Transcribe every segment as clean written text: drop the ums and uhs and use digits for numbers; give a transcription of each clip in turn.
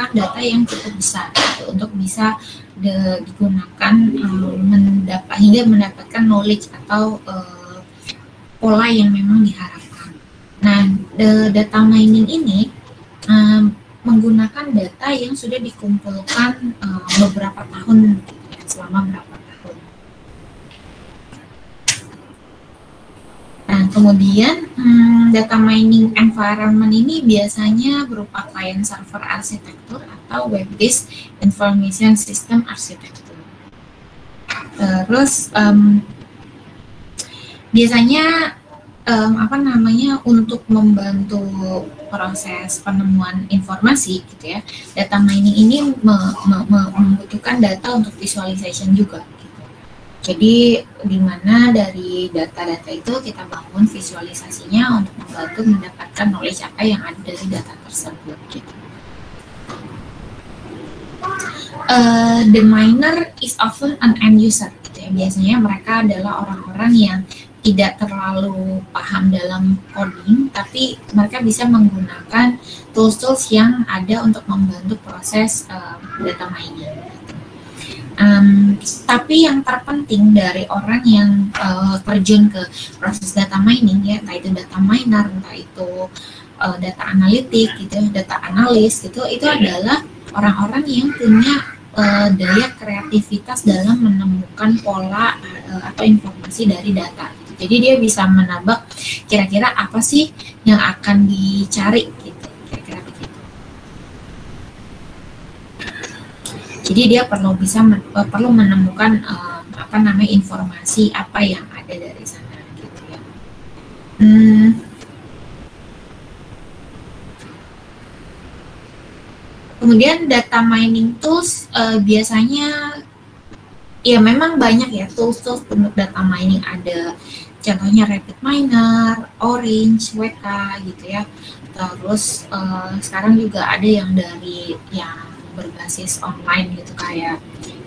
mengumpulkan data yang cukup besar gitu, untuk bisa digunakan hingga mendapatkan knowledge atau pola yang memang diharapkan. Nah, data mining ini menggunakan data yang sudah dikumpulkan beberapa tahun, ya, selama berapa tahun. Nah, kemudian data mining environment ini biasanya berupa client server arsitektur atau web-based information system arsitektur. Terus biasanya untuk membantu proses penemuan informasi gitu ya, data mining ini membutuhkan data untuk visualization juga gitu. Jadi di mana dari data-data itu kita bangun visualisasinya untuk membantu mendapatkan knowledge apa yang ada dari data tersebut gitu. The miner is often an end user gitu ya. Biasanya mereka adalah orang-orang yang tidak terlalu paham dalam coding, tapi mereka bisa menggunakan tools-tools yang ada untuk membantu proses data mining. Tapi yang terpenting dari orang yang terjun ke proses data mining, ya, entah itu data miner, entah itu data analitik, gitu, data analis, gitu, itu adalah orang-orang yang punya daya kreativitas dalam menemukan pola atau informasi dari data. Jadi dia bisa menebak kira-kira apa sih yang akan dicari gitu, kira-kira begitu. Jadi dia perlu menemukan informasi apa yang ada dari sana gitu ya. Kemudian data mining tools biasanya ya memang banyak ya tools untuk data mining, ada contohnya RapidMiner, Orange, WK gitu ya. Terus sekarang juga ada yang dari yang berbasis online gitu, kayak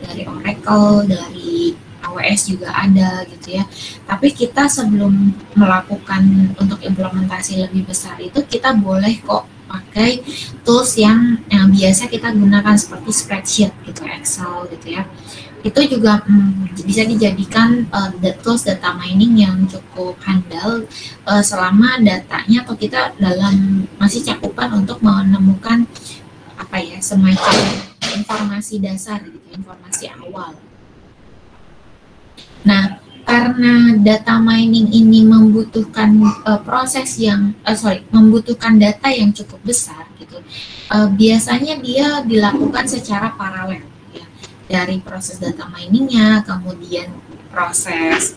dari Oracle, dari AWS juga ada gitu ya. Tapi kita sebelum melakukan untuk implementasi lebih besar itu, kita boleh kok pakai tools yang biasa kita gunakan seperti spreadsheet gitu, Excel gitu ya. Itu juga bisa dijadikan tools data mining yang cukup handal selama datanya atau kita dalam masih cakupan untuk menemukan semacam informasi dasar gitu, informasi awal. Nah, karena data mining ini membutuhkan membutuhkan data yang cukup besar gitu, biasanya dia dilakukan secara paralel. Dari proses data miningnya, kemudian proses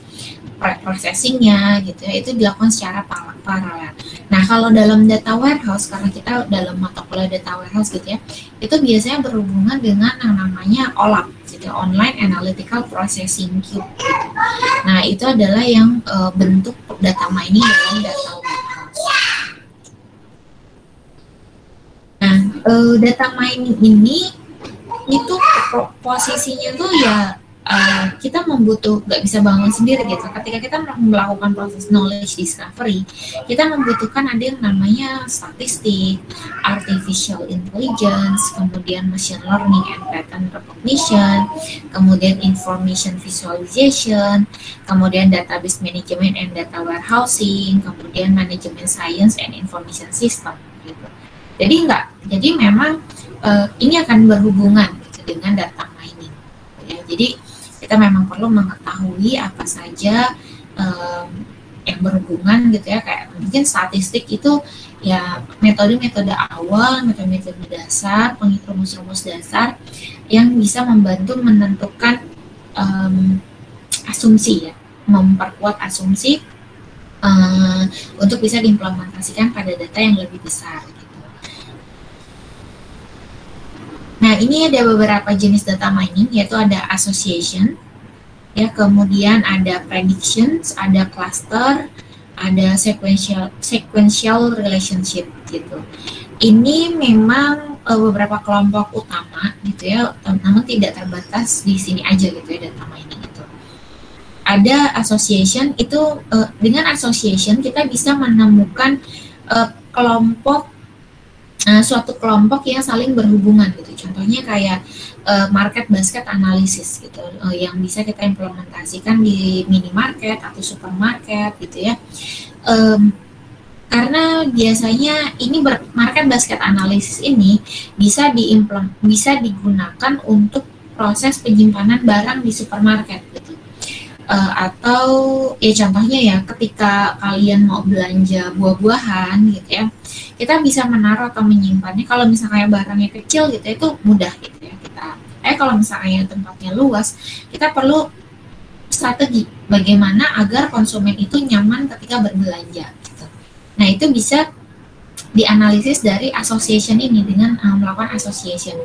processingnya gitu ya, itu dilakukan secara paralel. Nah, kalau dalam data warehouse, karena kita dalam mata kuliah data warehouse gitu ya, itu biasanya berhubungan dengan yang namanya OLAP gitu, Online Analytical Processing Queue gitu. Nah, itu adalah yang bentuk data mining dalam data warehouse. Nah, data mining ini itu posisinya tuh ya kita nggak bisa bangun sendiri gitu. Ketika kita melakukan proses knowledge discovery, kita membutuhkan ada yang namanya statistik, artificial intelligence, kemudian machine learning and pattern recognition, kemudian information visualization, kemudian database management and data warehousing, kemudian management science and information system gitu. Jadi memang ini akan berhubungan gitu, dengan data mining. Ya, jadi kita memang perlu mengetahui apa saja yang berhubungan gitu ya, kayak mungkin statistik itu ya metode-metode awal, metode-metode dasar, rumus-rumus dasar yang bisa membantu menentukan asumsi ya, memperkuat asumsi untuk bisa diimplementasikan pada data yang lebih besar. Nah, ini ada beberapa jenis data mining, yaitu ada association, ya, kemudian ada predictions, ada cluster, ada sequential relationship gitu. Ini memang beberapa kelompok utama gitu ya, namun tidak terbatas di sini aja gitu ya data mining itu. Ada association, itu dengan association kita bisa menemukan kelompok suatu kelompok yang saling berhubungan gitu. Contohnya kayak market basket analysis gitu, yang bisa kita implementasikan di minimarket atau supermarket gitu ya. Karena biasanya ini market basket analysis ini bisa digunakan untuk proses penyimpanan barang di supermarket gitu. Atau ya contohnya ya ketika kalian mau belanja buah-buahan gitu ya, kita bisa menaruh atau menyimpannya. Kalau misalnya barangnya kecil gitu itu mudah gitu ya kita. Kalau misalnya tempatnya luas, kita perlu strategi bagaimana agar konsumen itu nyaman ketika berbelanja gitu. Nah itu bisa dianalisis dari association ini dengan melakukan association.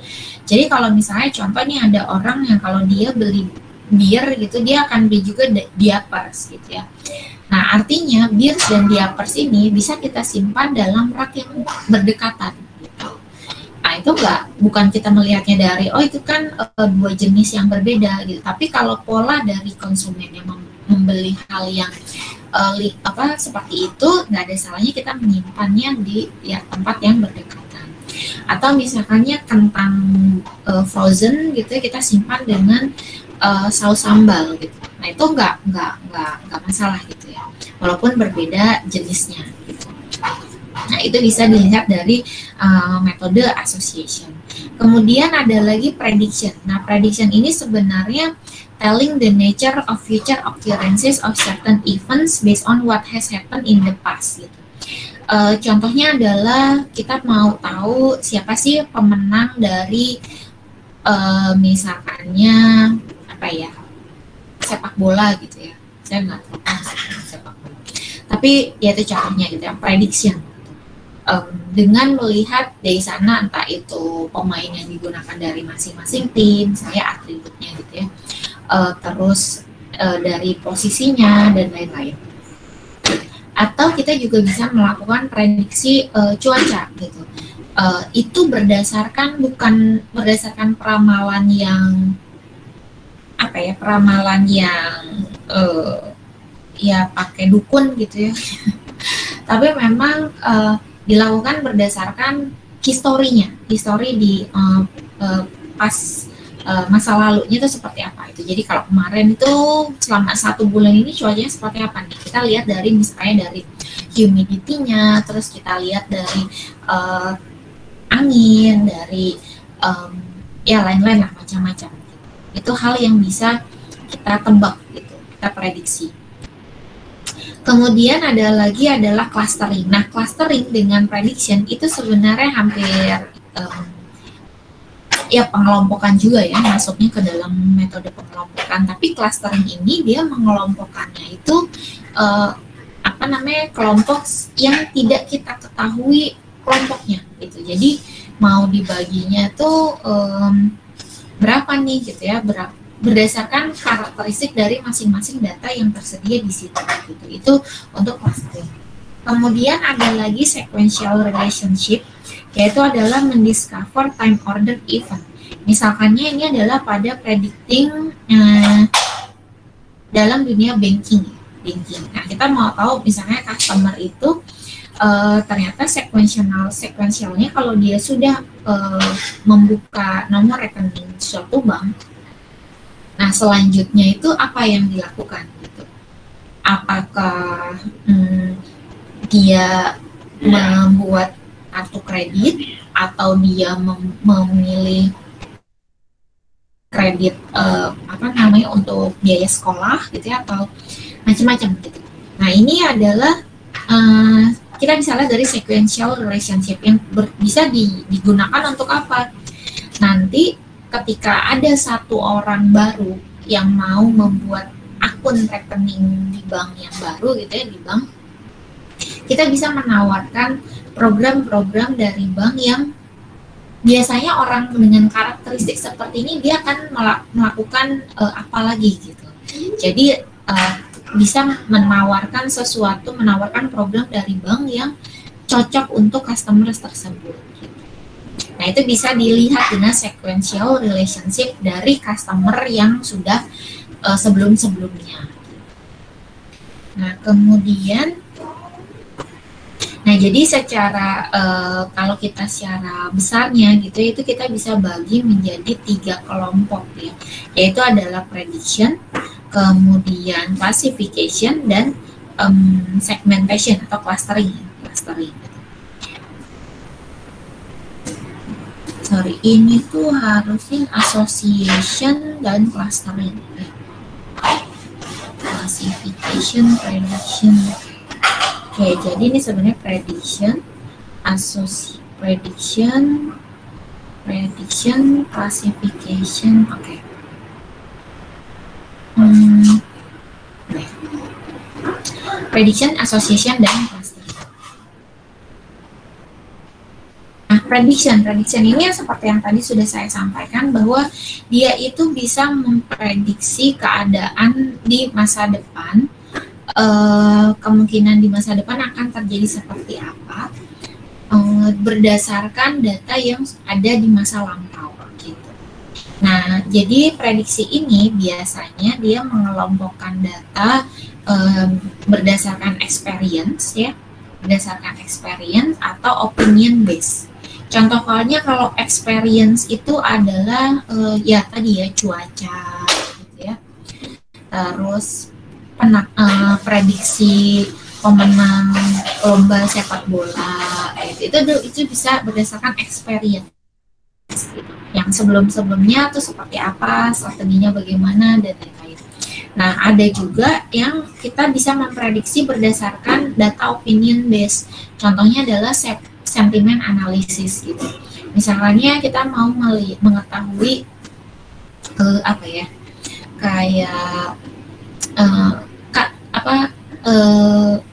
Jadi kalau misalnya contohnya ada orang yang kalau dia beli bir gitu, dia akan beli juga diapers gitu ya. Nah artinya beers dan diapers ini bisa kita simpan dalam rak yang berdekatan gitu. Nah itu bukan kita melihatnya dari itu kan dua jenis yang berbeda gitu, tapi kalau pola dari konsumen yang membeli hal yang seperti itu, nggak ada salahnya kita menyimpannya di tempat yang berdekatan. Atau misalkannya kentang frozen gitu kita simpan dengan saus sambal gitu. Nah itu nggak masalah gitu ya, walaupun berbeda jenisnya gitu. Nah itu bisa dilihat dari metode association. Kemudian ada lagi prediction. Nah prediction ini sebenarnya telling the nature of future occurrences of certain events based on what has happened in the past gitu. Contohnya adalah kita mau tahu siapa sih pemenang dari misalkannya sepak bola gitu ya. Saya nggak tahu sepak bola. Tapi ya itu contohnya gitu ya, prediction. Dengan melihat dari sana entah itu pemain yang digunakan dari masing-masing tim, saya atributnya gitu ya. Terus dari posisinya dan lain-lain. Atau kita juga bisa melakukan prediksi cuaca gitu. Itu bukan berdasarkan peramalan yang ya pakai dukun gitu ya. Tapi memang dilakukan berdasarkan histori di pas masa lalunya itu seperti apa itu. Jadi kalau kemarin itu selama 1 bulan ini cuacanya seperti apa nih? Kita lihat dari misalnya dari humidity-nya, terus kita lihat dari angin, dari ya lain-lain lah macam-macam. Itu hal yang bisa kita tebak gitu, kita prediksi. Kemudian adalah clustering. Nah, clustering dengan prediction itu sebenarnya hampir ya pengelompokan juga ya, masuknya ke dalam metode pengelompokan. Tapi clustering ini dia mengelompokkannya itu kelompok yang tidak kita ketahui kelompoknya gitu. Jadi mau dibaginya tuh berapa nih gitu ya, berdasarkan karakteristik dari masing-masing data yang tersedia di situ gitu. Itu untuk clustering. Kemudian ada lagi sequential relationship, yaitu adalah mendiscover time order event. Misalkannya ini adalah pada predicting dalam dunia banking. Nah kita mau tahu misalnya customer itu ternyata sequentialnya kalau dia sudah membuka nomor rekening suatu bank, nah selanjutnya itu apa yang dilakukan gitu? Apakah dia membuat kartu kredit atau dia memilih kredit untuk biaya sekolah gitu ya, atau macam-macam gitu. Nah ini adalah kita bisa lihat dari sequential relationship yang bisa digunakan untuk apa? Nanti ketika ada satu orang baru yang mau membuat akun rekening di bank yang baru gitu ya, di bank, kita bisa menawarkan program-program dari bank yang biasanya orang dengan karakteristik seperti ini dia akan melakukan apa lagi gitu. Jadi bisa menawarkan program dari bank yang cocok untuk customer tersebut. Nah itu bisa dilihat dengan sequential relationship dari customer yang sudah sebelum-sebelumnya. Nah kemudian Nah, jadi secara kalau kita secara besarnya gitu itu kita bisa bagi menjadi 3 kelompok ya, yaitu adalah prediction, kemudian classification dan segmentation atau clustering. Sorry, ini tuh harusnya association dan clustering. Classification, prediction. Oke, jadi ini sebenarnya prediction, classification. Oke. Prediction, association, dan clustering. Nah, prediction ini seperti yang tadi sudah saya sampaikan bahwa dia itu bisa memprediksi keadaan di masa depan. Kemungkinan di masa depan akan terjadi seperti apa berdasarkan data yang ada di masa lampau gitu. Nah, jadi prediksi ini biasanya dia mengelompokkan data berdasarkan experience ya, atau opinion base. Contoh halnya kalau experience itu adalah ya tadi ya cuaca gitu ya. Terus prediksi pemenang lomba sepak bola itu bisa berdasarkan experience yang sebelumnya tuh seperti apa, strateginya bagaimana dan lain-lain. Nah, ada juga yang kita bisa memprediksi berdasarkan data opinion base. Contohnya adalah sentiment analysis gitu. Misalnya kita mau mengetahui kayak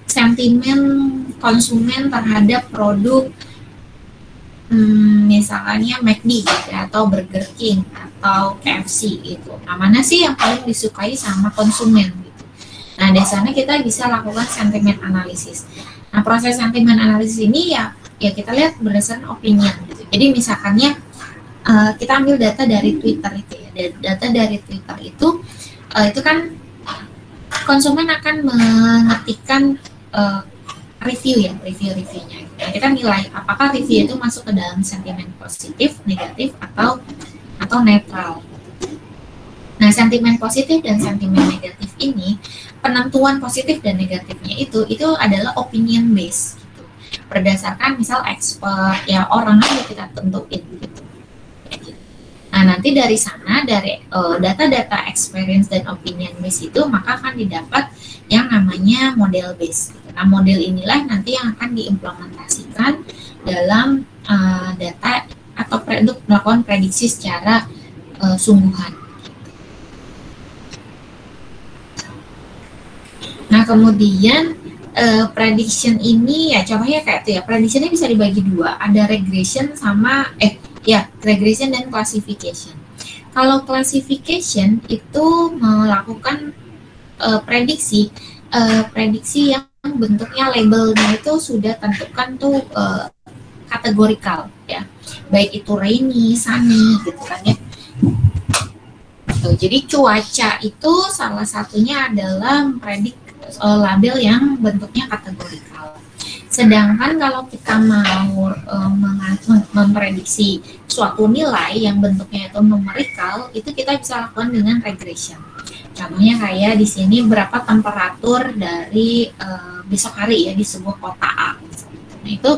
sentimen konsumen terhadap produk misalnya McD gitu, atau Burger King atau KFC gitu. Nah, mana sih yang paling disukai sama konsumen gitu. Nah, di sana kita bisa lakukan sentimen analisis. Nah, proses sentimen analisis ini ya kita lihat berdasarkan opinion gitu. Jadi misalkannya kita ambil data dari Twitter itu ya. Data dari Twitter itu kan konsumen akan mengetikkan reviewnya. Nah, kita nilai apakah review itu masuk ke dalam sentimen positif, negatif, atau netral. Nah, sentimen positif dan sentimen negatif ini, penentuan positif dan negatifnya itu adalah opinion base gitu. Berdasarkan misal expert ya, orang aja kita tentuin gitu. Nah, nanti dari sana, dari data-data experience dan opinion base itu, maka akan didapat yang namanya model base. Nah, model inilah nanti yang akan diimplementasikan dalam data atau untuk melakukan prediksi secara sungguhan. Nah, kemudian prediction ini ya contohnya kayak itu ya, predictionnya bisa dibagi dua, ada regression sama regression dan classification. Kalau classification itu melakukan prediksi yang bentuknya labelnya itu sudah tentukan tuh kategorikal ya, baik itu rainy, sunny gitu kan ya. Jadi cuaca itu salah satunya adalah mempredik label yang bentuknya kategorikal. Sedangkan kalau kita mau memprediksi suatu nilai yang bentuknya itu numerikal, itu kita bisa lakukan dengan regression. Contohnya kayak di sini berapa temperatur dari besok hari ya di sebuah kota A. Nah, itu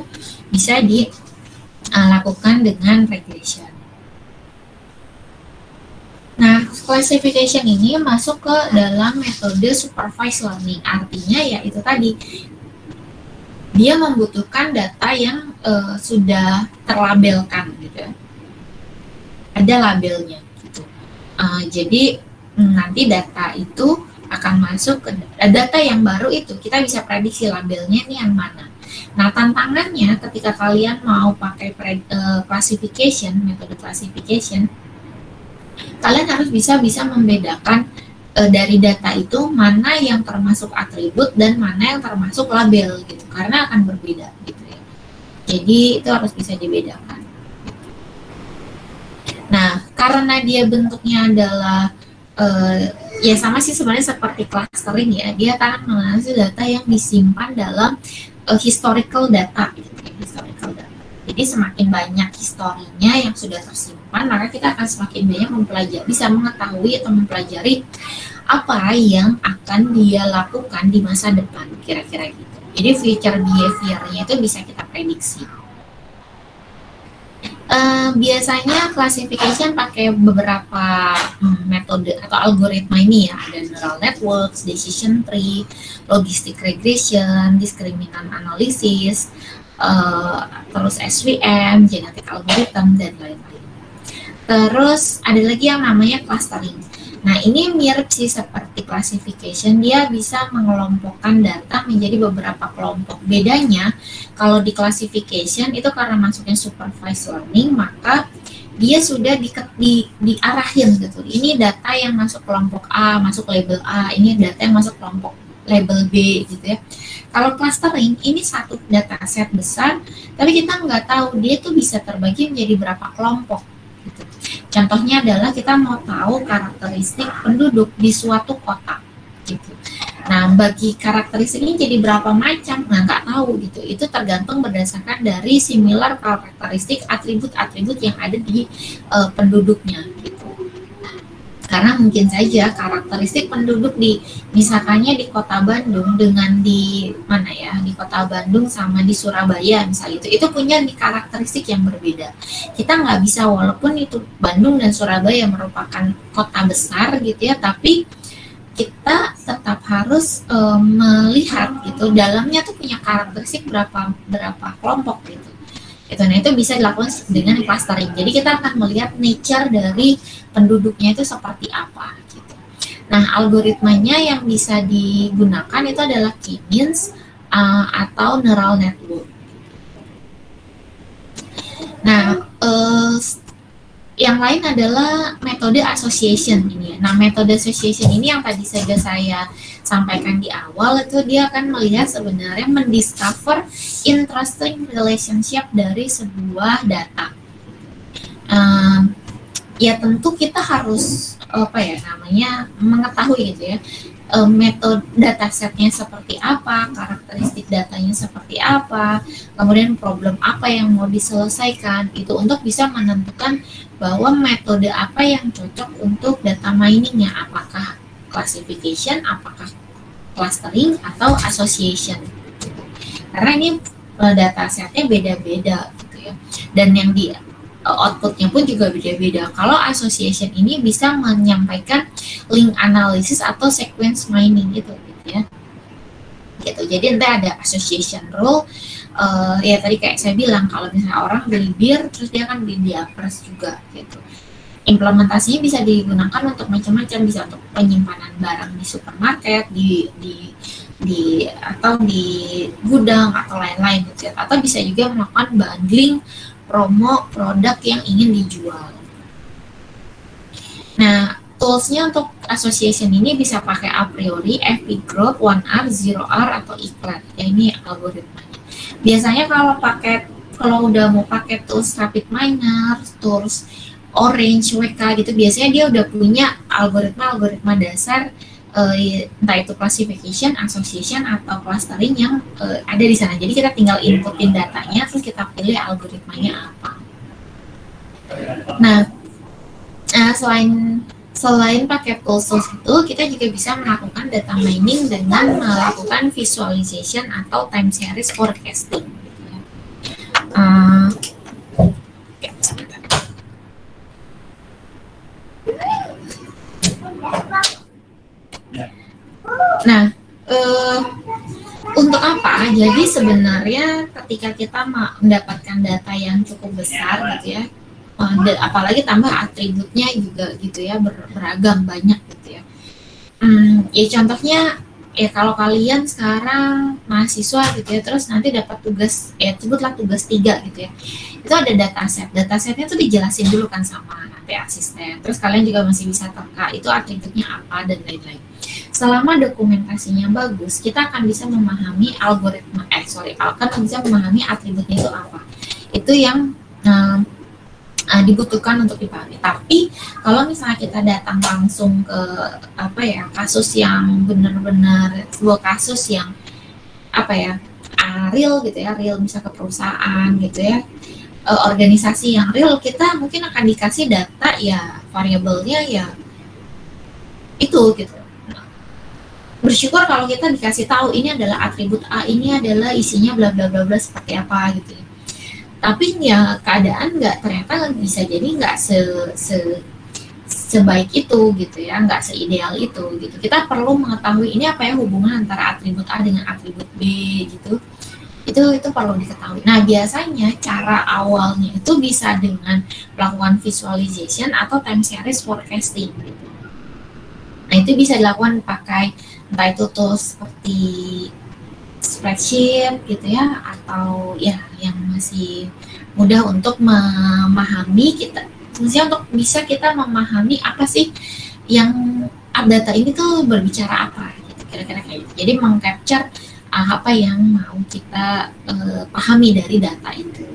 bisa dilakukan dengan regression. Nah, classification ini masuk ke dalam metode supervised learning. Artinya ya itu tadi, dia membutuhkan data yang sudah terlabelkan gitu. Ada labelnya gitu. Jadi nanti data itu akan masuk ke data yang baru itu, kita bisa prediksi labelnya ini yang mana. Nah, tantangannya ketika kalian mau pakai classification, metode classification, kalian harus bisa membedakan dari data itu mana yang termasuk atribut dan mana yang termasuk label gitu, karena akan berbeda gitu ya. Jadi itu harus bisa dibedakan. Nah, karena dia bentuknya adalah ya sama sih sebenarnya seperti clustering ya, dia akan menganalisis data yang disimpan dalam historical data gitu, historical data. Jadi semakin banyak historinya yang sudah tersimpan, maka kita akan semakin banyak mempelajari, bisa mengetahui atau mempelajari apa yang akan dia lakukan di masa depan, kira-kira gitu. Jadi future behavior-nya itu bisa kita prediksi. Biasanya classification pakai beberapa metode atau algoritma ini ya, ada neural networks, decision tree, logistic regression, discriminant analysis, terus SVM, genetic algorithm, dan lain-lain. Terus ada lagi yang namanya clustering. Nah, ini mirip sih seperti classification, dia bisa mengelompokkan data menjadi beberapa kelompok. Bedanya, kalau di classification itu karena masuknya supervised learning, maka dia sudah diarahin gitu. Ini data yang masuk kelompok A, masuk label A, ini data yang masuk kelompok label B gitu ya. Kalau clustering, ini satu dataset besar, tapi kita nggak tahu dia tuh bisa terbagi menjadi berapa kelompok. Gitu. Contohnya adalah kita mau tahu karakteristik penduduk di suatu kota. Gitu. Nah, bagi karakteristik ini jadi berapa macam? Nah, nggak tahu gitu. Itu tergantung berdasarkan dari similar karakteristik atribut-atribut yang ada di penduduknya. Gitu. Karena mungkin saja karakteristik penduduk di misalkannya di Kota Bandung dengan di mana ya, di Kota Bandung sama di Surabaya misalnya itu punya di karakteristik yang berbeda. Kita nggak bisa, walaupun itu Bandung dan Surabaya merupakan kota besar gitu ya, tapi kita tetap harus melihat gitu dalamnya tuh punya karakteristik berapa kelompok gitu. Nah, itu bisa dilakukan dengan clustering. Jadi kita akan melihat nature dari penduduknya itu seperti apa gitu. Nah, algoritmanya yang bisa digunakan itu adalah K-means atau neural network. Nah, yang lain adalah metode association ini. Nah, metode association ini yang tadi saja saya sampaikan di awal, itu dia akan melihat sebenarnya mendiscover interesting relationship dari sebuah data. Ya tentu kita harus mengetahui gitu ya, metode datasetnya seperti apa, karakteristik datanya seperti apa, kemudian problem apa yang mau diselesaikan itu untuk bisa menentukan bahwa metode apa yang cocok untuk data miningnya, apakah classification, apakah clustering atau association. Karena ini datasetnya beda-beda gitu ya, dan yang di outputnya pun juga beda-beda. Kalau association ini bisa menyampaikan link analysis atau sequence mining gitu ya. Gitu. Jadi nanti ada association rule. Ya tadi kayak saya bilang, kalau misalnya orang beli bir terus dia kan beli diapers juga gitu. Implementasinya bisa digunakan untuk macam-macam, bisa untuk penyimpanan barang di supermarket, atau di gudang atau lain-lain gitu ya. Atau bisa juga melakukan bundling promo produk yang ingin dijual. Nah, toolsnya untuk association ini bisa pakai a priori, FP Growth, 1R, 0R, atau iklan. Ya, ini algoritmanya. Biasanya kalau udah mau pakai tools RapidMiner, tools Orange, WK gitu, biasanya dia udah punya algoritma dasar, entah itu classification, association, atau clustering yang ada di sana. Jadi kita tinggal inputin datanya, terus kita pilih algoritmanya apa. Nah, selain pakai tools itu, kita juga bisa melakukan data mining dengan melakukan visualization atau time series forecasting. Nah, untuk apa? Jadi sebenarnya ketika kita mendapatkan data yang cukup besar gitu ya, apalagi tambah atributnya juga gitu ya, beragam banyak gitu ya. Ya contohnya ya kalau kalian sekarang mahasiswa gitu ya, terus nanti dapat tugas, ya sebutlah tugas 3 gitu ya, itu ada datasetnya tuh dijelasin dulu kan sama nanti asisten, terus kalian juga masih bisa teka itu atributnya apa dan lain-lain. Selama dokumentasinya bagus, kita akan bisa memahami akan bisa memahami atributnya itu apa. Itu yang dibutuhkan untuk dipahami. Tapi kalau misalnya kita datang langsung ke kasus yang benar-benar sebuah kasus yang real gitu ya, real bisa ke perusahaan gitu ya, organisasi yang real, kita mungkin akan dikasih data ya variabelnya ya itu gitu. Bersyukur kalau kita dikasih tahu ini adalah atribut A, ini adalah isinya bla bla bla bla seperti apa gitu ya. Tapi ya keadaan nggak, ternyata bisa jadi nggak sebaik itu gitu ya, nggak seideal itu gitu. Kita perlu mengetahui ini apa ya hubungan antara atribut A dengan atribut B gitu. Itu perlu diketahui. Nah, biasanya cara awalnya itu bisa dengan melakukan visualization atau time series forecasting gitu. Nah, itu bisa dilakukan pakai entah itu tools seperti spreadsheet gitu ya, atau ya yang masih mudah untuk memahami kita, maksudnya untuk bisa kita memahami apa sih yang data ini tuh berbicara apa gitu, kira-kira kayak gitu. Jadi mengcapture apa yang mau kita pahami dari data itu.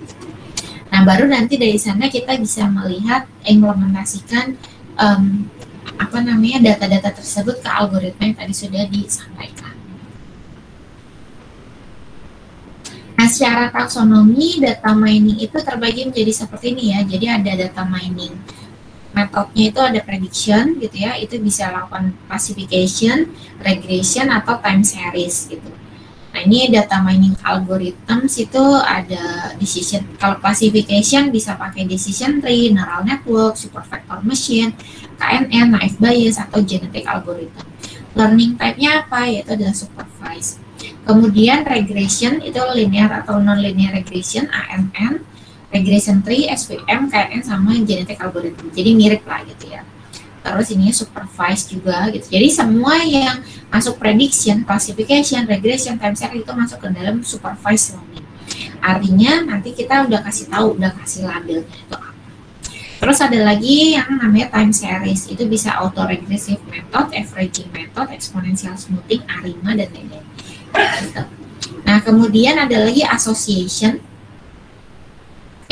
Nah, baru nanti dari sana kita bisa melihat implementasikan data-data tersebut ke algoritma yang tadi sudah disampaikan. Nah, secara taksonomi data mining itu terbagi menjadi seperti ini ya. Jadi ada data mining metodenya itu ada prediction gitu ya, itu bisa lakukan classification, regression atau time series gitu. Nah, ini data mining algorithms itu ada decision. Kalau classification bisa pakai decision tree, neural network, supervector machine, KNN, naive Bayes atau genetic algorithm. Learning type-nya apa? Yaitu adalah supervised. Kemudian regression itu linear atau non-linear regression, ANN, regression tree, SVM, KNN sama genetic algorithm. Jadi mirip lah gitu ya. Terus ini supervised juga gitu. Jadi semua yang masuk prediction, classification, regression, time series itu masuk ke dalam supervised learning. Artinya nanti kita udah kasih tahu, udah kasih labelnya itu apa. Terus ada lagi yang namanya time series, itu bisa autoregressive method, averaging method, exponential smoothing, ARIMA dan lain-lain. Gitu. Nah, kemudian ada lagi association,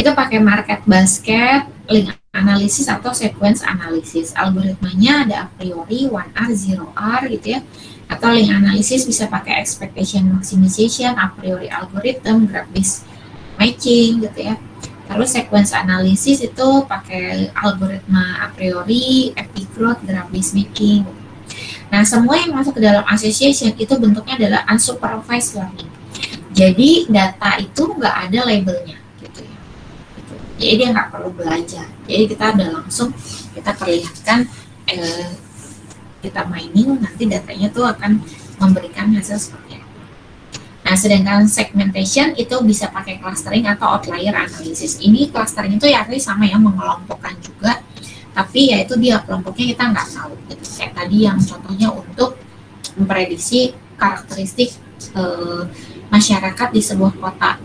itu pakai market basket, link analisis atau sequence analisis. Algoritmanya ada a priori, 1R, 0R gitu ya. Atau link analisis bisa pakai expectation maximization, a priori algorithm, graph based matching gitu ya. Terus sequence analisis itu pakai algoritma a priori, epigrowth, graph based matching. Nah, semua yang masuk ke dalam association itu bentuknya adalah unsupervised learning. Jadi data itu nggak ada labelnya. Jadi dia nggak perlu belajar. Jadi kita udah langsung kita perlihatkan kita mining, nanti datanya tuh akan memberikan hasil seperti apa. Nah, sedangkan segmentation itu bisa pakai clustering atau outlier analysis. Ini clustering itu ya sama ya, mengelompokkan juga, tapi ya itu dia kelompoknya kita nggak tahu. Gitu. Kayak tadi yang contohnya untuk memprediksi karakteristik masyarakat di sebuah kota.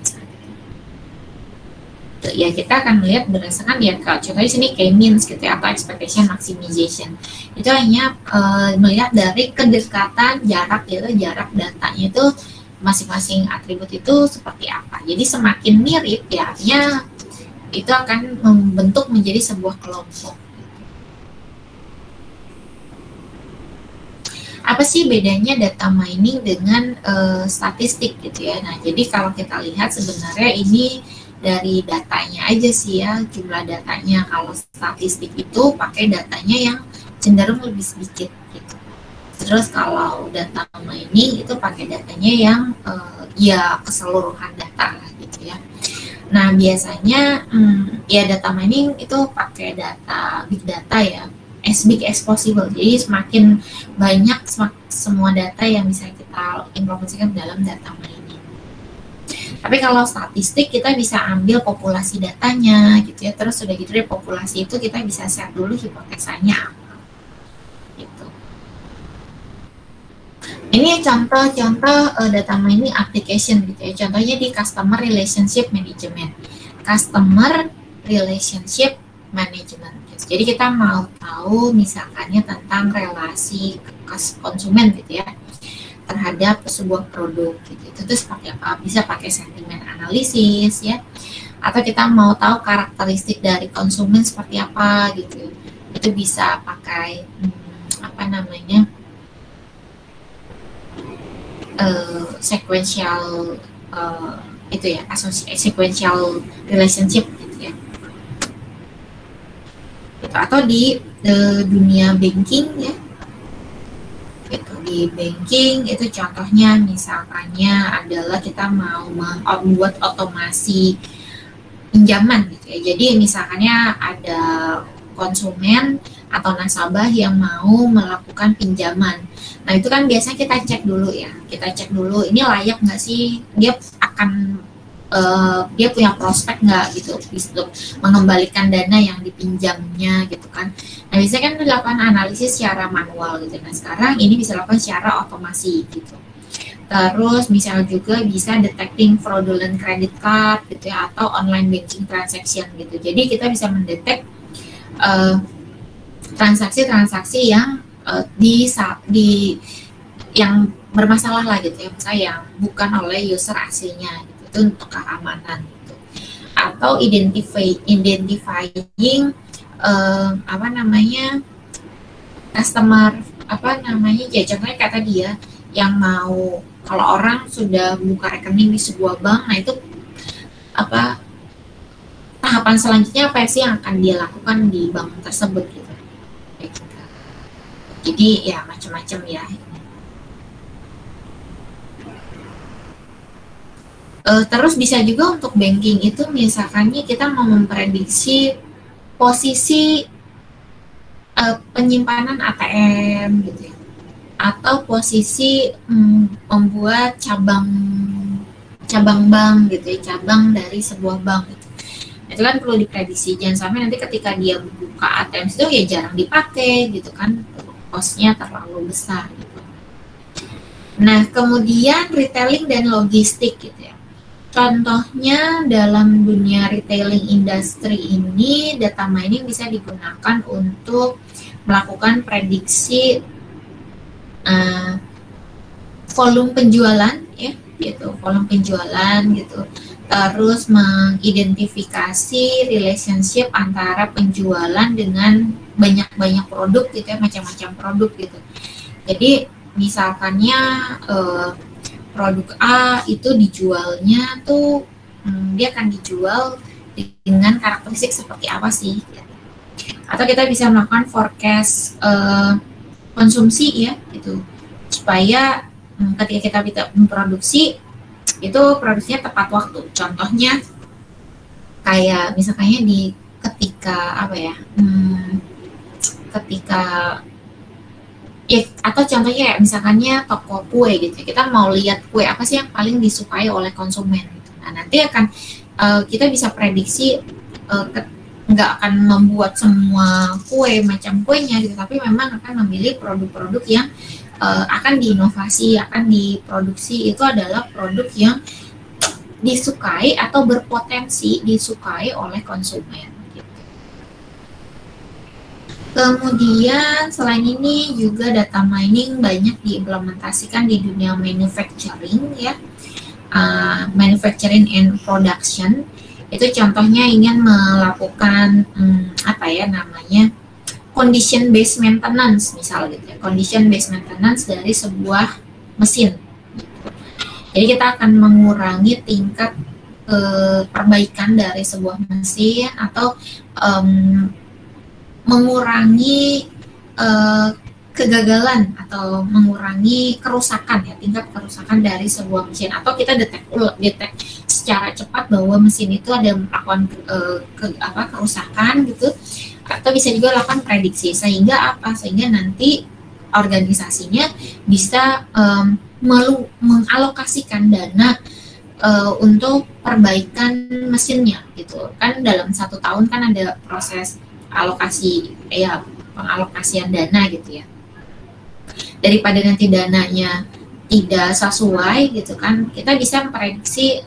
Ya kita akan melihat berdasarkan ya, contohnya sini K-means gitu ya, atau expectation maximization. Itu hanya melihat dari kedekatan jarak gitu, jarak datanya itu masing-masing atribut itu seperti apa. Jadi semakin mirip ya, artinya itu akan membentuk menjadi sebuah kelompok. Apa sih bedanya data mining dengan statistik gitu ya? Nah, jadi kalau kita lihat sebenarnya ini dari datanya aja sih ya, jumlah datanya. Kalau statistik itu pakai datanya yang cenderung lebih sedikit gitu. Terus kalau data mining itu pakai datanya yang ya keseluruhan data lah gitu ya. Nah, biasanya ya data mining itu pakai data big data ya, as big as possible. Jadi semakin banyak semua data yang bisa kita implementasikan dalam data mining. Tapi kalau statistik kita bisa ambil populasi datanya gitu ya, terus sudah gitu dari populasi itu kita bisa set dulu hipotesanya apa gitu. Ini contoh-contoh data mining application gitu ya, contohnya di customer relationship management. Customer relationship management gitu. Jadi kita mau tahu misalkannya tentang relasi konsumen gitu ya terhadap sebuah produk gitu. Itu terus pakai apa? Bisa pakai sentimen analisis ya. Atau kita mau tahu karakteristik dari konsumen seperti apa gitu. Itu bisa pakai sequential itu ya, sequential relationship gitu ya. Gitu. Atau di dunia banking ya, gitu. Di banking itu contohnya misalkannya adalah kita mau membuat otomasi pinjaman gitu ya. Jadi misalkannya ada konsumen atau nasabah yang mau melakukan pinjaman. Nah itu kan biasanya kita cek dulu ya, kita cek dulu ini layak nggak sih, dia akan dia punya prospek nggak gitu untuk mengembalikan dana yang dipinjamnya gitu kan. Nah biasanya kan dilakukan analisis secara manual gitu. Nah sekarang ini bisa dilakukan secara otomasi gitu. Terus misal juga bisa detecting fraudulent credit card gitu ya, atau online banking transaction gitu. Jadi kita bisa mendetek transaksi-transaksi yang yang bermasalah lah gitu ya, misalnya yang bukan oleh user aslinya gitu. Itu untuk keamanan gitu. Atau identifying customer ya contohnya kata dia yang mau, kalau orang sudah buka rekening di sebuah bank, nah itu tahapan selanjutnya apa sih yang akan dia lakukan di bank tersebut gitu. Jadi ya macam-macam ya. Terus bisa juga untuk banking itu misalkannya kita mau memprediksi posisi penyimpanan ATM gitu ya, atau posisi membuat cabang bank gitu ya, cabang dari sebuah bank gitu. Itu kan perlu diprediksi, jangan sampai nanti ketika dia buka ATM itu ya jarang dipakai gitu kan, cost-nya terlalu besar gitu. Nah kemudian retailing dan logistik gitu ya. Contohnya dalam dunia retailing industry ini, data mining bisa digunakan untuk melakukan prediksi volume penjualan ya, gitu, volume penjualan gitu. Terus mengidentifikasi relationship antara penjualan dengan banyak produk gitu ya, macam-macam produk gitu. Jadi misalkannya produk A itu dijualnya tuh dia akan dijual dengan karakteristik seperti apa sih gitu. Atau kita bisa melakukan forecast konsumsi ya gitu, supaya ketika kita memproduksi itu produksinya tepat waktu. Contohnya kayak misalkannya ketika atau contohnya ya misalkannya toko kue gitu, kita mau lihat kue apa sih yang paling disukai oleh konsumen gitu. Nah nanti akan kita bisa prediksi nggak akan membuat semua kue macam kuenya gitu, tapi memang akan memilih produk-produk yang akan diinovasi, akan diproduksi itu adalah produk yang disukai atau berpotensi disukai oleh konsumen. Kemudian selain ini juga data mining banyak diimplementasikan di dunia manufacturing ya, manufacturing and production. Itu contohnya ingin melakukan condition based maintenance misal gitu ya, condition based maintenance dari sebuah mesin. Jadi kita akan mengurangi tingkat perbaikan dari sebuah mesin atau mengurangi kegagalan atau mengurangi kerusakan ya, tingkat kerusakan dari sebuah mesin, atau kita detek secara cepat bahwa mesin itu ada melakukan kerusakan gitu, atau bisa juga lakukan prediksi sehingga nanti organisasinya bisa mengalokasikan dana untuk perbaikan mesinnya gitu kan. Dalam 1 tahun kan ada proses pengalokasian dana gitu ya, daripada nanti dananya tidak sesuai gitu kan, kita bisa memprediksi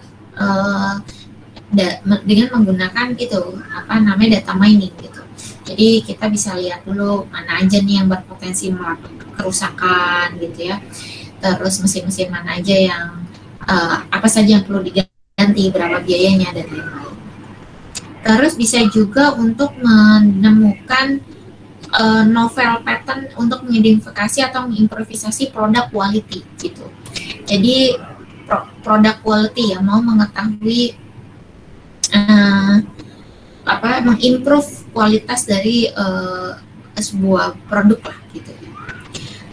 dengan menggunakan data mining gitu. Jadi kita bisa lihat dulu mana aja nih yang berpotensi melakukan kerusakan gitu ya, terus mesin-mesin mana aja yang apa saja yang perlu diganti, berapa biayanya dan lain-lain. Terus bisa juga untuk menemukan novel pattern untuk mengidentifikasi atau mengimprovisasi produk quality gitu. Jadi product quality ya, mau mengetahui mengimprove kualitas dari sebuah produk lah gitu.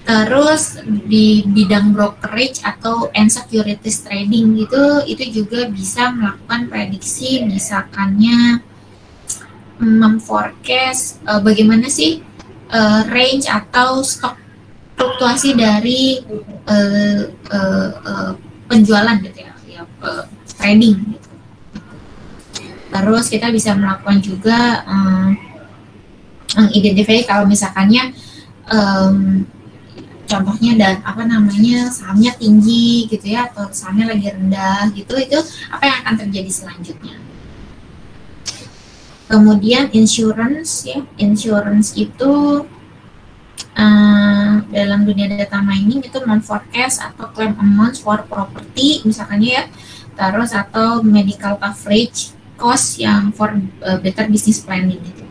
Terus di bidang brokerage atau and securities trading itu juga bisa melakukan prediksi, misalkannya memforecast bagaimana sih range atau stok fluktuasi dari penjualan gitu ya, trading gitu. Terus kita bisa melakukan juga mengidentifikasi kalau misalkannya contohnya dan sahamnya tinggi gitu ya, atau sahamnya lagi rendah gitu, itu apa yang akan terjadi selanjutnya. Kemudian insurance itu dalam dunia data mining itu non-forecast atau claim amounts for property misalkannya ya, terus atau medical coverage cost yang for better business planning gitu.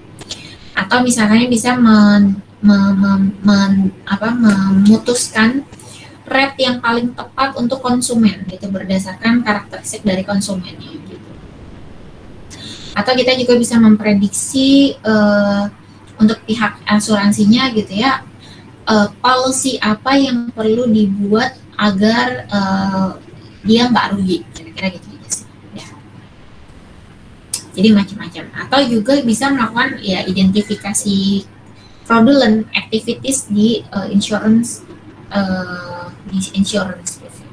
Atau misalnya bisa memutuskan rate yang paling tepat untuk konsumen gitu berdasarkan karakteristik dari konsumennya gitu. Atau kita juga bisa memprediksi untuk pihak asuransinya gitu ya, policy apa yang perlu dibuat agar dia nggak rugi, kira-kira gitu sih ya. Jadi macam-macam. Atau juga bisa melakukan ya identifikasi fraudulent activities di insurance gitu.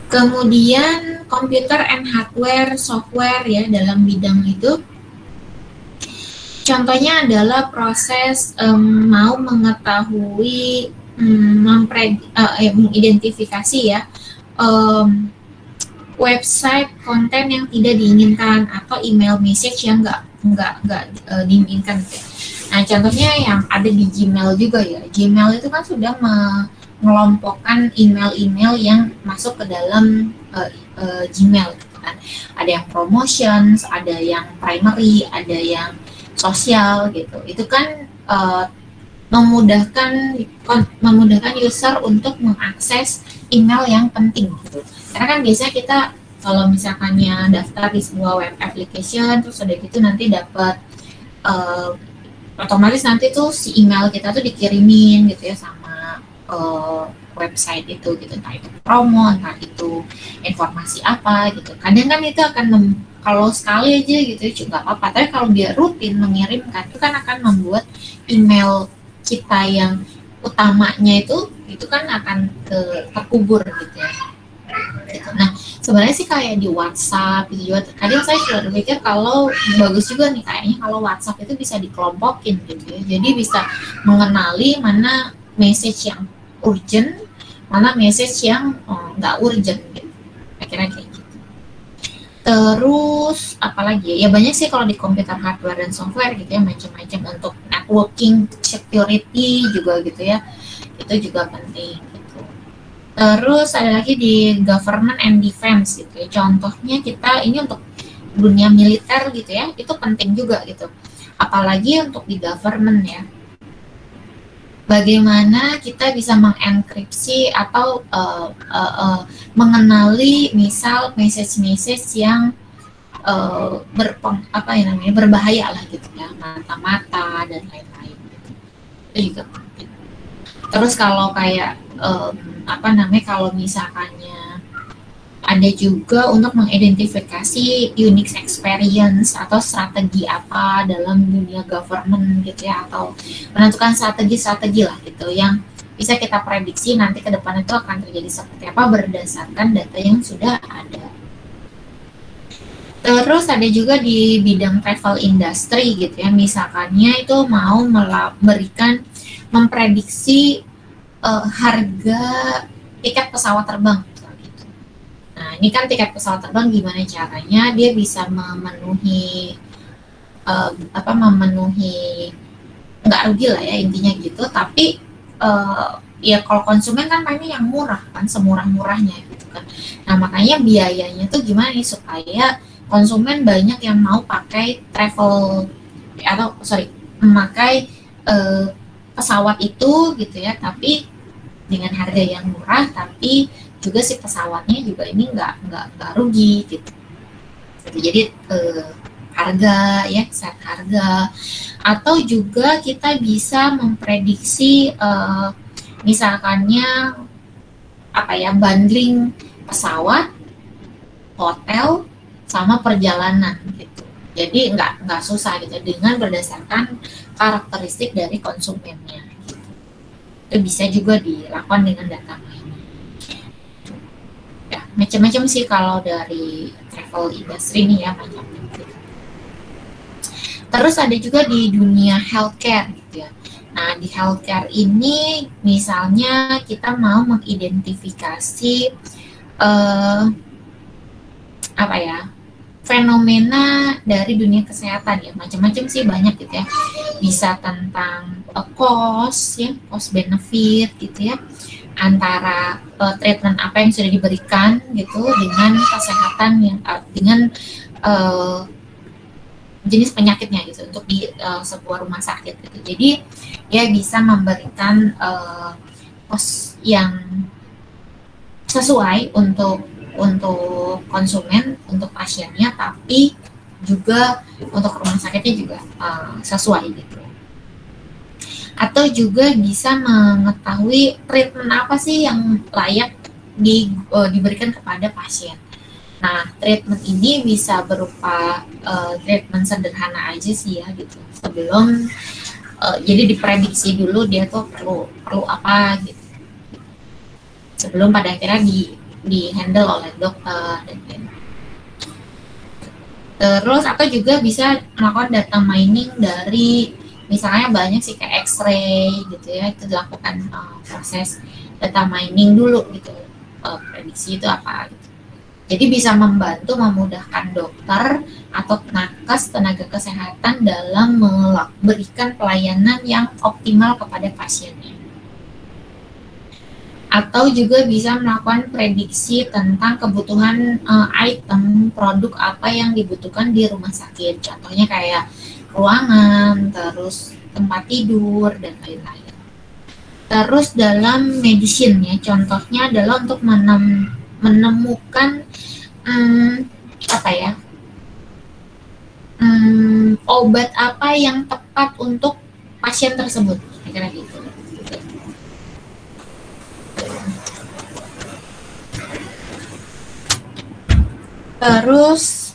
Kemudian computer and hardware software ya dalam bidang itu. Contohnya adalah proses mau mengetahui mengidentifikasi ya website konten yang tidak diinginkan atau email message yang nggak diinginkan gitu. Nah contohnya yang ada di Gmail juga ya. Gmail itu kan sudah mengelompokkan email-email yang masuk ke dalam Gmail gitu kan. Ada yang promotions, ada yang primary, ada yang sosial gitu. Itu kan memudahkan user untuk mengakses email yang penting gitu. Karena kan biasanya kita kalau misalkannya daftar di sebuah web application terus udah gitu nanti dapat otomatis nanti tuh si email kita tuh dikirimin gitu ya sama website itu gitu, entah itu promo, entah itu informasi apa gitu. Kadang kan itu akan kalau sekali aja gitu ya juga apa-apa, tapi kalau dia rutin mengirimkan itu kan akan membuat email kita yang utamanya itu kan akan terkubur gitu ya. Gitu. Nah sebenarnya sih kayak di WhatsApp gitu juga, kadang saya sudah berpikir kalau bagus juga nih kayaknya kalau WhatsApp itu bisa dikelompokin gitu ya, jadi bisa mengenali mana message yang urgent, mana message yang nggak urgent gitu, kira-kira kayak gitu. Terus apalagi ya banyak sih kalau di komputer hardware dan software gitu ya, macam-macam untuk networking, security juga gitu ya, itu juga penting gitu. Terus ada lagi di government and defense gitu ya, contohnya kita ini untuk dunia militer gitu ya, itu penting juga gitu, apalagi untuk di government ya. Bagaimana kita bisa mengenkripsi atau mengenali misal message-message yang berbahaya lah gitu ya, mata-mata dan lain-lain gitu. Itu juga penting. Terus kalau kayak kalau misalkannya ada juga untuk mengidentifikasi unique experience atau strategi apa dalam dunia government gitu ya, atau menentukan strategi-strategi lah gitu yang bisa kita prediksi nanti ke depan itu akan terjadi seperti apa berdasarkan data yang sudah ada. Terus ada juga di bidang travel industry gitu ya, misalkannya itu mau memprediksi harga tiket pesawat terbang. Nah, ini kan tiket pesawat terbang gimana caranya dia bisa memenuhi nggak rugi lah ya intinya gitu, tapi ya kalau konsumen kan mainnya yang murah kan, semurah-murahnya gitu kan. Nah, makanya biayanya tuh gimana nih supaya konsumen banyak yang mau pakai memakai pesawat itu gitu ya, tapi dengan harga yang murah, tapi juga si pesawatnya juga ini nggak rugi gitu. Jadi harga ya, set harga, atau juga kita bisa memprediksi misalkannya apa ya, bundling pesawat, hotel, sama perjalanan gitu. Jadi nggak susah gitu dengan berdasarkan karakteristik dari konsumennya. Gitu. Itu bisa juga dilakukan dengan data mining. Ya, macam-macam sih kalau dari travel industry nih ya, banyak. Terus ada juga di dunia healthcare gitu ya. Nah, di healthcare ini misalnya kita mau mengidentifikasi apa ya, fenomena dari dunia kesehatan ya, macam-macam sih, banyak gitu ya. Bisa tentang cost ya, cost benefit gitu ya, antara treatment apa yang sudah diberikan gitu dengan kesehatan yang dengan jenis penyakitnya gitu untuk di sebuah rumah sakit gitu. Jadi ya bisa memberikan cost yang sesuai untuk konsumen, untuk pasiennya, tapi juga untuk rumah sakitnya juga sesuai gitu. Atau juga bisa mengetahui treatment apa sih yang layak diberikan kepada pasien. Nah, treatment ini bisa berupa treatment sederhana aja sih ya gitu. Sebelum jadi diprediksi dulu dia tuh perlu apa gitu. Sebelum pada akhirnya di handle oleh dokter dan lain-lain. Terus atau juga bisa melakukan data mining dari misalnya banyak sih kayak X-ray gitu ya, itu dilakukan proses data mining dulu gitu, prediksi itu apa gitu. Jadi bisa membantu memudahkan dokter atau nakes tenaga kesehatan dalam memberikan pelayanan yang optimal kepada pasiennya. Atau juga bisa melakukan prediksi tentang kebutuhan item produk apa yang dibutuhkan di rumah sakit. Contohnya kayak ruangan, terus tempat tidur, dan lain-lain. Terus dalam medicine ya, contohnya adalah untuk menemukan apa ya, obat apa yang tepat untuk pasien tersebut, kira-kira gitu. Terus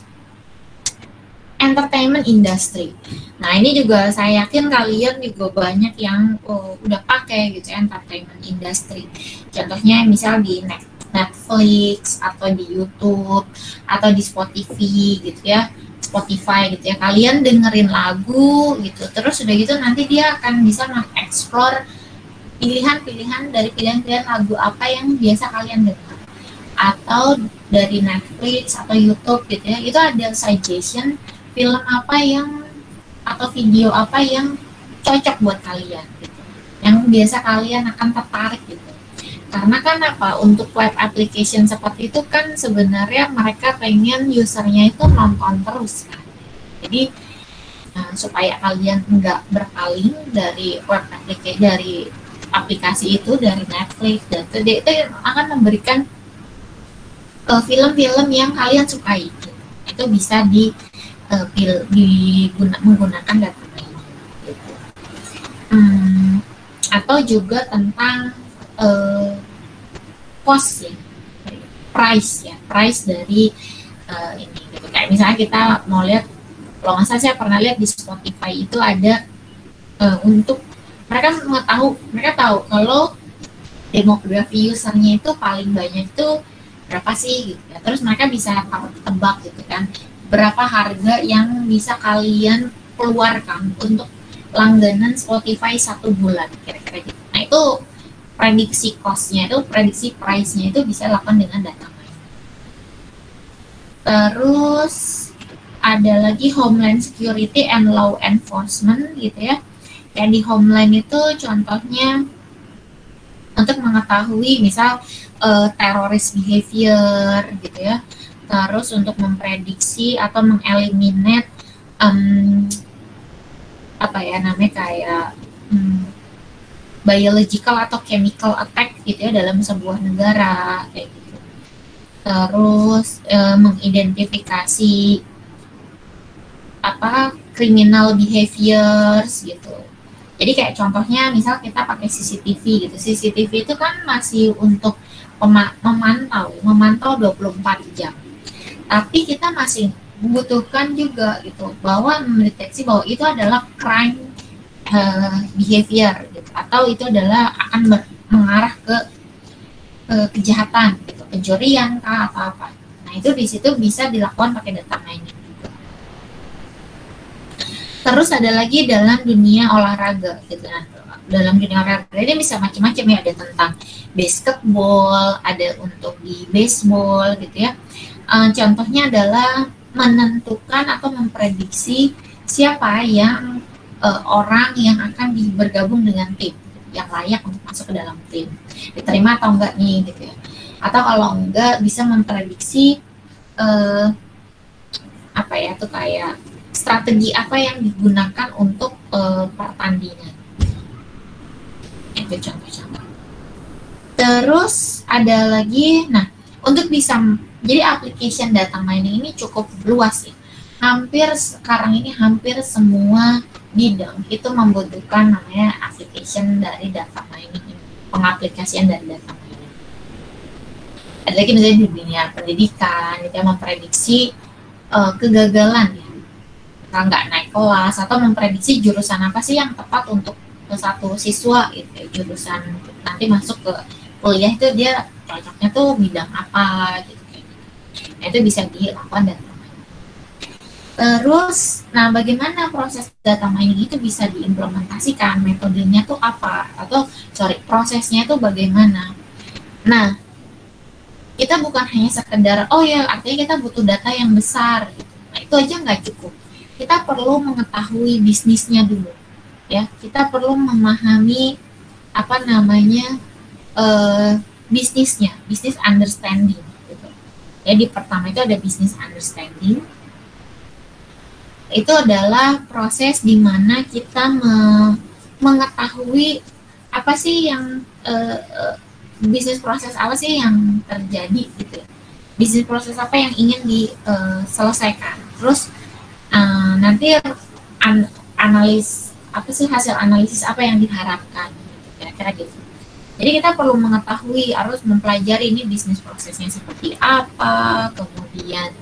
entertainment industry. Nah, ini juga saya yakin kalian juga banyak yang udah pakai gitu ya, entertainment industry. Contohnya misal di Netflix atau di YouTube atau di Spotify gitu ya. Spotify gitu ya. Kalian dengerin lagu gitu. Terus udah gitu nanti dia akan bisa mengeksplor pilihan-pilihan dari pilihan-pilihan lagu apa yang biasa kalian dengar. Atau dari Netflix atau YouTube gitu ya, itu ada suggestion film apa yang atau video apa yang cocok buat kalian gitu, yang biasa kalian akan tertarik gitu. Karena kan apa, untuk web application seperti itu kan sebenarnya mereka pengen usernya itu nonton terus kan. Jadi supaya kalian nggak berpaling dari web aplikasi, dari aplikasi itu, dari Netflix dan itu akan memberikan film-film yang kalian sukai gitu. Itu bisa menggunakan data mining gitu. Atau juga tentang cost ya, price dari ini gitu. Kayak misalnya kita mau lihat, kalau nggak salah saya pernah lihat di Spotify itu ada untuk mereka tahu kalau demografi usernya itu paling banyak itu berapa sih gitu ya. Terus mereka bisa tebak gitu kan, berapa harga yang bisa kalian keluarkan untuk langganan Spotify 1 bulan kira-kira gitu. Nah, itu prediksi cost-nya itu, prediksi price-nya itu bisa dilakukan dengan data mining. Terus ada lagi Homeland Security and Law Enforcement gitu ya. Kayak di Homeland itu contohnya untuk mengetahui misal teroris behavior gitu ya, terus untuk memprediksi atau mengeliminate apa ya namanya kayak biological atau chemical attack gitu ya dalam sebuah negara kayak gitu. Terus mengidentifikasi apa criminal behaviors gitu. Jadi kayak contohnya misal kita pakai CCTV gitu. CCTV itu kan masih untuk memantau 24 jam. Tapi kita masih membutuhkan juga gitu bahwa mendeteksi bahwa itu adalah crime behavior gitu, atau itu adalah akan mengarah ke kejahatan gitu, pencurian kah atau apa. Nah, itu di situ bisa dilakukan pakai data mining. Terus ada lagi dalam dunia olahraga gitu. Nah, dalam dunia olahraga ini bisa macam-macam ya, ada tentang basketball, ada untuk di baseball gitu ya. Contohnya adalah menentukan atau memprediksi siapa yang orang yang akan bergabung dengan tim yang layak untuk masuk ke dalam tim, diterima atau enggak nih gitu ya. Atau kalau enggak bisa memprediksi apa ya tuh kayak strategi apa yang digunakan untuk pertandingan. Itu contoh-contoh. Terus ada lagi, nah untuk bisa, jadi application data mining ini cukup luas ya. Sekarang ini hampir semua bidang itu membutuhkan namanya application dari data mining, pengaplikasian dari data mining. Ada lagi misalnya di dunia pendidikan, itu yang memprediksi kegagalan ya, nggak naik kelas, atau memprediksi jurusan apa sih yang tepat untuk satu siswa gitu, jurusan nanti masuk ke kuliah itu dia cocoknya tuh bidang apa gitu. Nah, itu bisa dilakukan data mining. Terus, nah bagaimana proses data mining itu bisa diimplementasikan, metodenya tuh apa, atau prosesnya tuh bagaimana. Nah, kita bukan hanya sekedar, oh ya artinya kita butuh data yang besar gitu. Nah, itu aja nggak cukup. Kita perlu mengetahui bisnisnya dulu ya, kita perlu memahami apa namanya bisnisnya, business understanding gitu. Jadi pertama itu ada business understanding. Itu adalah proses di mana kita mengetahui apa sih yang bisnis proses apa sih yang terjadi gitu. Bisnis proses apa yang ingin diselesaikan. Terus nanti apa sih hasil analisis apa yang diharapkan, kira-kira gitu. Jadi kita perlu mengetahui, harus mempelajari ini bisnis prosesnya seperti apa, kemudian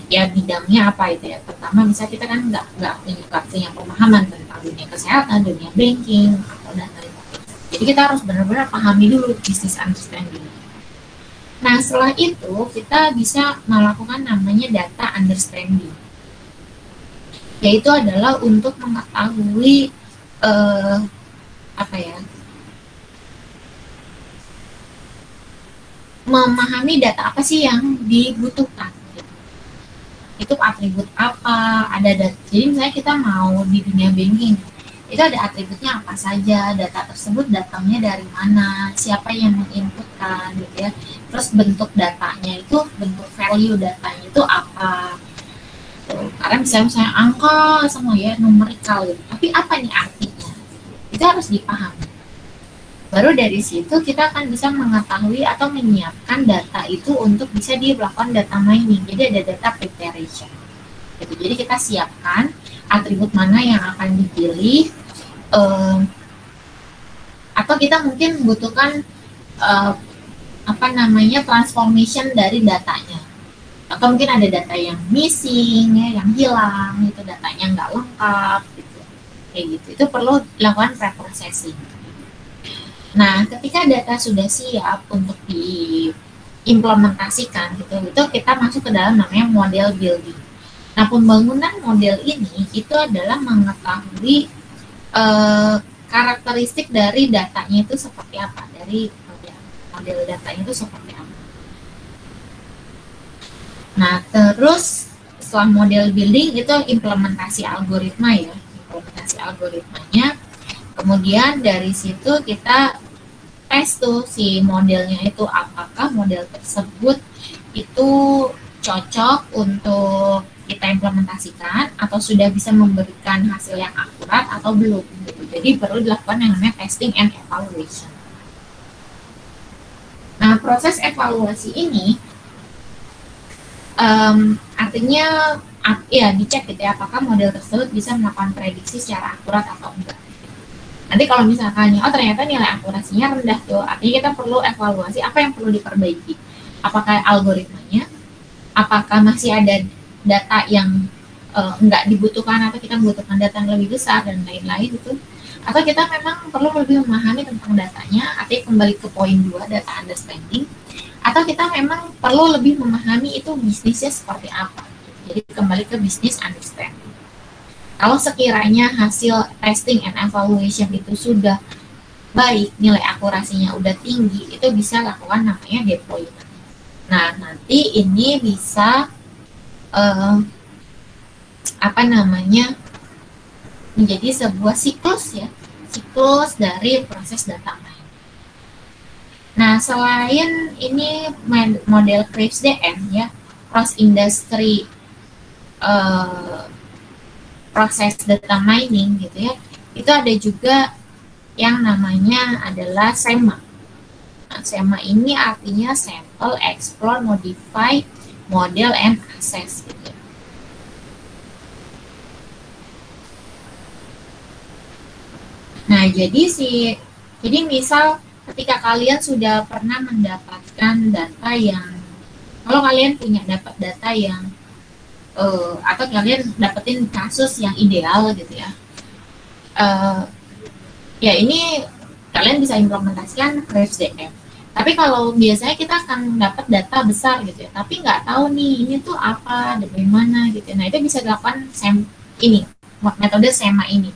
ya bidangnya apa itu ya. Pertama misalnya kita kan nggak punya pemahaman tentang dunia kesehatan, dunia banking, atau dan lain-lain. Jadi kita harus benar-benar pahami dulu business understanding. Nah setelah itu kita bisa melakukan namanya data understanding, yaitu adalah untuk mengetahui memahami data apa sih yang dibutuhkan. Itu atribut apa, ada data. Jadi misalnya kita mau di dunia banking, itu ada atributnya apa saja, data tersebut datangnya dari mana, siapa yang menginputkan gitu ya. Terus bentuk datanya itu, bentuk value datanya itu apa. Karena misalnya angka semua ya, numerikal gitu. Tapi apa nih artinya? Itu harus dipahami. Baru dari situ kita akan bisa mengetahui atau menyiapkan data itu untuk bisa dilakukan data mining. Jadi ada data preparation. Gitu. Jadi kita siapkan atribut mana yang akan dipilih, atau kita mungkin membutuhkan transformation dari datanya. Atau mungkin ada data yang missing, ya, yang hilang, itu datanya nggak lengkap, gitu. Kayak gitu. Itu perlu dilakukan pre-processing. Nah, ketika data sudah siap untuk diimplementasikan, gitu, itu kita masuk ke dalam namanya model building. Nah, pembangunan model ini itu adalah mengetahui karakteristik dari datanya itu seperti apa, dari model datanya itu seperti apa. Nah, terus setelah model building itu implementasi algoritma ya, implementasi algoritmanya. Kemudian dari situ kita tes tuh si modelnya itu apakah model tersebut itu cocok untuk kita implementasikan atau sudah bisa memberikan hasil yang akurat atau belum. Jadi perlu dilakukan yang namanya testing and evaluation. Nah, proses evaluasi ini artinya ya dicek gitu ya, apakah model tersebut bisa melakukan prediksi secara akurat atau enggak. Nanti kalau misalkan ternyata nilai akurasinya rendah tuh, artinya kita perlu evaluasi apa yang perlu diperbaiki. Apakah algoritmanya, apakah masih ada data yang enggak dibutuhkan, atau kita membutuhkan data yang lebih besar dan lain-lain gitu. Atau kita memang perlu lebih memahami tentang datanya, artinya kembali ke poin 2, data understanding. Atau kita memang perlu lebih memahami itu bisnisnya seperti apa. Jadi kembali ke business understanding. Kalau sekiranya hasil testing and evaluation itu sudah baik, nilai akurasinya udah tinggi, itu bisa lakukan namanya deployment. Nah, nanti ini bisa menjadi sebuah siklus ya, siklus dari proses data mining. Nah, selain ini model Krebs DM ya, cross industry proses data mining gitu ya, itu ada juga yang namanya adalah SEMA. Nah, SEMA ini artinya sample, explore, modify, model, and assess gitu. Nah, jadi misal ketika kalian sudah pernah mendapatkan data yang, kalau kalian punya dapat data yang atau kalian dapetin kasus yang ideal gitu ya, ya ini kalian bisa implementasikan Krebs DM. Tapi kalau biasanya kita akan dapat data besar gitu ya, tapi nggak tahu nih ini tuh apa, dari mana gitu. Nah, itu bisa dilakukan metode SEMA ini.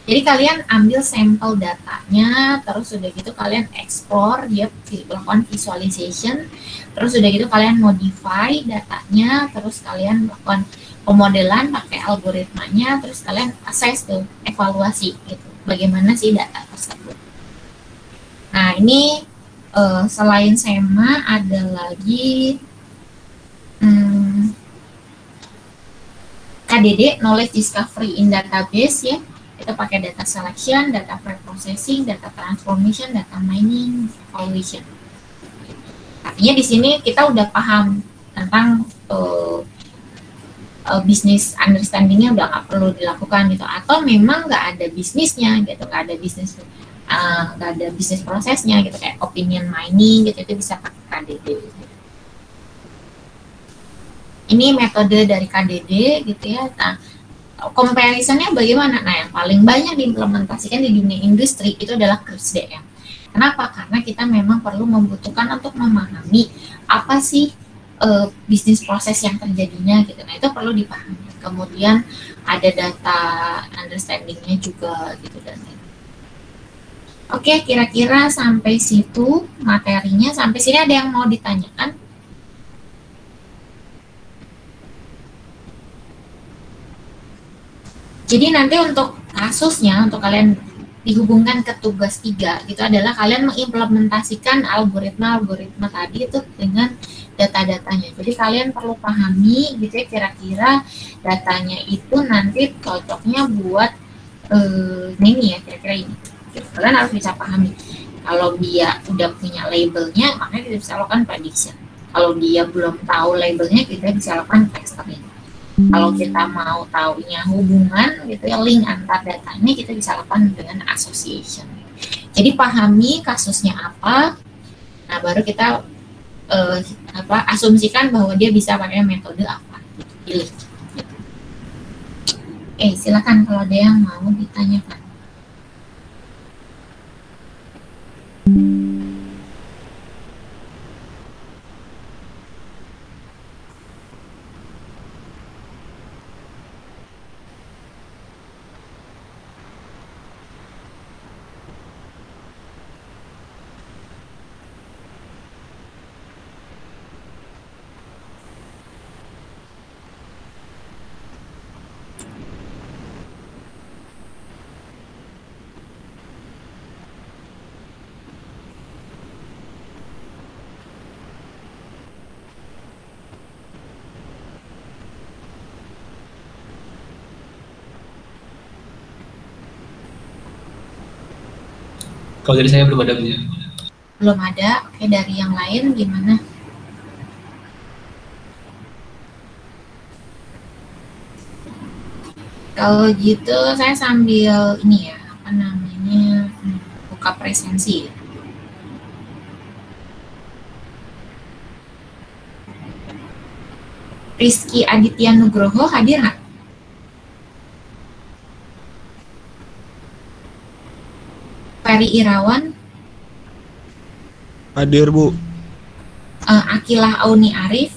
Jadi kalian ambil sampel datanya, terus udah gitu kalian explore, dia lakukan visualization, terus udah gitu kalian modify datanya, terus kalian lakukan pemodelan pakai algoritmanya, terus kalian assess tuh, evaluasi gitu, bagaimana sih data tersebut. Nah, ini selain SEMA ada lagi KDD, Knowledge Discovery in Database ya. Kita pakai data selection, data pre-processing, data transformation, data mining, evaluation. Artinya di sini kita udah paham tentang bisnis understanding-nya udah nggak perlu dilakukan gitu, atau memang nggak ada bisnisnya gitu, nggak ada bisnis prosesnya gitu, kayak opinion mining gitu, itu bisa pakai KDD. Gitu. Ini metode dari KDD gitu ya. Nah, comparison-nya bagaimana? Nah, yang paling banyak diimplementasikan di dunia industri itu adalah Krebs DM. Kenapa? Karena kita memang perlu membutuhkan untuk memahami apa sih bisnis proses yang terjadinya gitu. Nah, itu perlu dipahami. Kemudian ada data understanding-nya juga gitu dan lain. Oke, kira-kira sampai situ materinya. Sampai sini ada yang mau ditanyakan? Jadi nanti untuk kasusnya, untuk kalian dihubungkan ke tugas 3, itu adalah kalian mengimplementasikan algoritma tadi itu dengan data-datanya. Jadi kalian perlu pahami gitu ya, kira-kira datanya itu nanti cocoknya buat ini ya, kira-kira ini. Kalian harus bisa pahami. Kalau dia udah punya labelnya, makanya kita bisa lakukan prediction. Kalau dia belum tahu labelnya, kita bisa lakukan clustering. Kalau kita mau taunya hubungan gitu ya, link antar datanya, kita bisa lakukan dengan association. Jadi pahami kasusnya apa, nah baru kita asumsikan bahwa dia bisa pakai metode apa, pilih. Silakan kalau ada yang mau ditanyakan. Kalau dari saya belum ada Bu. Belum ada. Oke, dari yang lain gimana? Kalau gitu saya sambil ini ya, apa namanya, buka presensi. Rizky Aditya Nugroho hadir nggak? Ferry Irawan, Hadir, Bu. Akilah Auni Arif,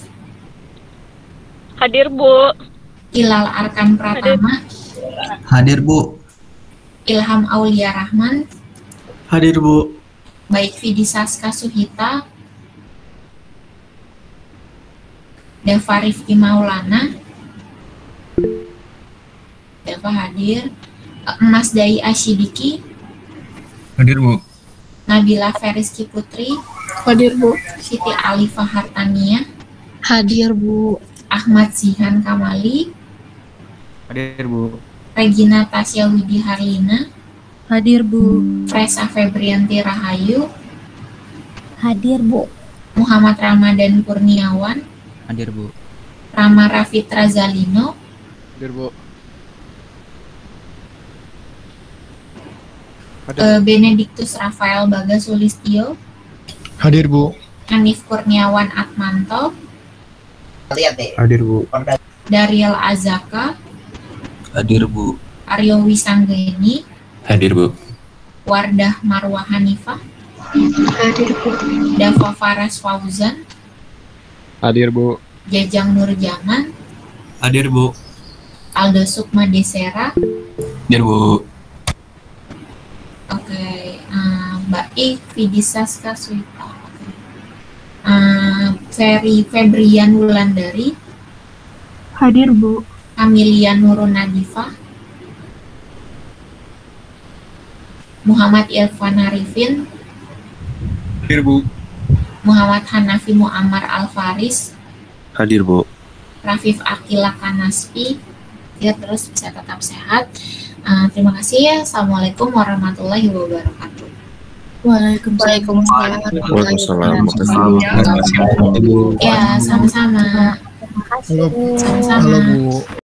Hadir, Bu. Hilal Arkan Pratama, Hadir, Bu. Ilham Aulia Rahman, Hadir, Bu. baik Vidi Saska Suhita, Deva Rifki Maulana, Deva hadir, Mas Dai Asyidiki, Hadir, Bu. Nabila Feriski Putri, Hadir, Bu. Siti Alifah Hartania, Hadir, Bu. Ahmad Zihan Kamali, Hadir, Bu. Regina Tasya Widi Harlina, Hadir, Bu. Fresa Febrianti Rahayu, Hadir, Bu. Muhammad Ramadan Kurniawan, Hadir, Bu. Rama Rafitra Zalino, Hadir, Bu. Benediktus Rafael Bagas Sulistyo, Hadir, Bu. Hanif Kurniawan Atmanto, Hadir, Bu. Daryl Azaka, Hadir, Bu. Aryo Wisanggeni, Hadir Bu. Wardah Marwah Hanifah, Hadir, Bu. Dava Faras Fauzan, Hadir, Bu. Jajang Nurjaman, Hadir, Bu. Aldo Sukma Desera, Hadir Bu. oke, Mbak Ik, Vidi Saska Suita, Febrian Wulandari, Hadir, Bu. Amelia Nurun Nadifah, Muhammad Irfan Arifin, Hadir, Bu. Muhammad Hanafi Muammar Al-Faris, Hadir, Bu. Rafif Akila Kanaspi, ya terus bisa tetap sehat. Terima kasih ya. Assalamualaikum warahmatullahi wabarakatuh. Waalaikumsalam. Waalaikumsalam. Ya, sama-sama. Terima kasih. Sama-sama. Halo, Bu.